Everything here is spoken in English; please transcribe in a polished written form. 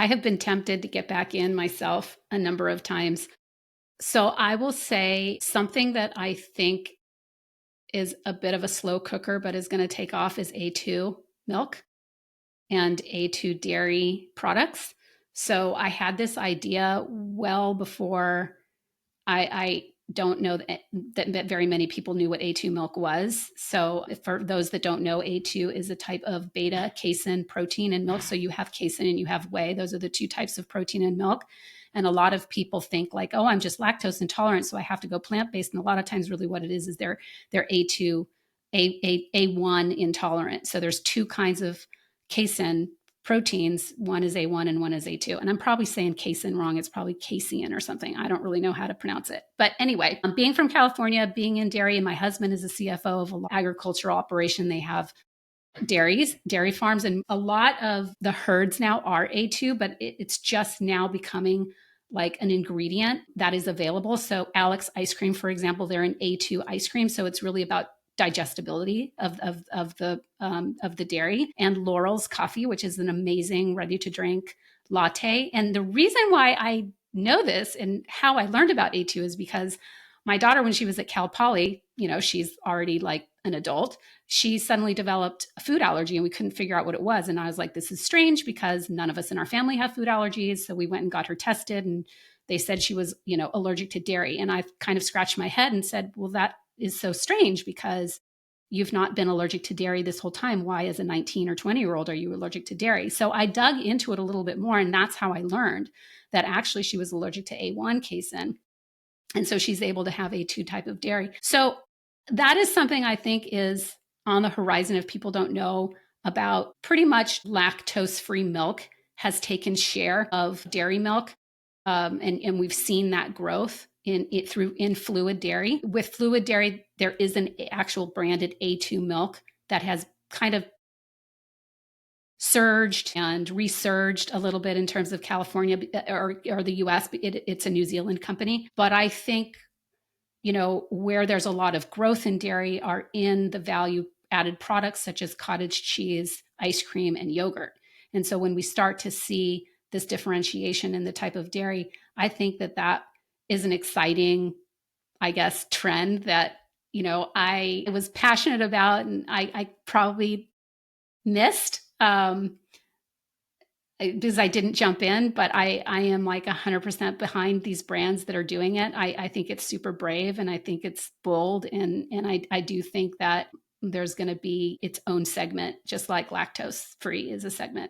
I have been tempted to get back in myself a number of times. So I will say something that I think is a bit of a slow cooker, but is going to take off is A2 milk and A2 dairy products. So I had this idea well before I don't know that very many people knew what A2 milk was. So for those that don't know, A2 is a type of beta casein protein in milk. So you have casein and you have whey. Those are the two types of protein in milk. And a lot of people think like, oh, I'm just lactose intolerant, so I have to go plant-based. And a lot of times really what it is they're A2, A1 intolerant. So there's two kinds of casein proteins. One is A1 and one is A2. And I'm probably saying casein wrong. It's probably casein or something. I don't really know how to pronounce it. But anyway, being from California, being in dairy, and my husband is a CFO of an agricultural operation. They have dairy farms, and a lot of the herds now are A2, but it's just now becoming like an ingredient that is available. So Alex ice cream, for example, they're an A2 ice cream. So it's really about digestibility of the dairy. And Laurel's coffee, which is an amazing ready to drink latte. And the reason why I know this and how I learned about A2 is because my daughter, when she was at Cal Poly, she's already like an adult, she suddenly developed a food allergy and we couldn't figure out what it was. And I was like, this is strange because none of us in our family have food allergies. So we went and got her tested and they said she was, allergic to dairy. And I kind of scratched my head and said, well, that is so strange because you've not been allergic to dairy this whole time. Why, as a 19 or 20-year-old, are you allergic to dairy? So I dug into it a little bit more. And that's how I learned that actually she was allergic to A1 casein. And so she's able to have A2 type of dairy. So that is something I think is on the horizon. If people don't know about, pretty much lactose-free milk has taken share of dairy milk. And we've seen that growth in fluid dairy. With fluid dairy, there is an actual branded A2 milk that has kind of surged and resurged a little bit in terms of California or the US. It's a New Zealand company. But I think, where there's a lot of growth in dairy are in the value added products such as cottage cheese, ice cream, and yogurt. And so when we start to see this differentiation in the type of dairy, I think that is an exciting, I guess, trend that, I was passionate about and I probably missed because I didn't jump in, but I am like 100% behind these brands that are doing it. I think it's super brave and I think it's bold. And I do think that there's going to be its own segment, just like lactose free is a segment.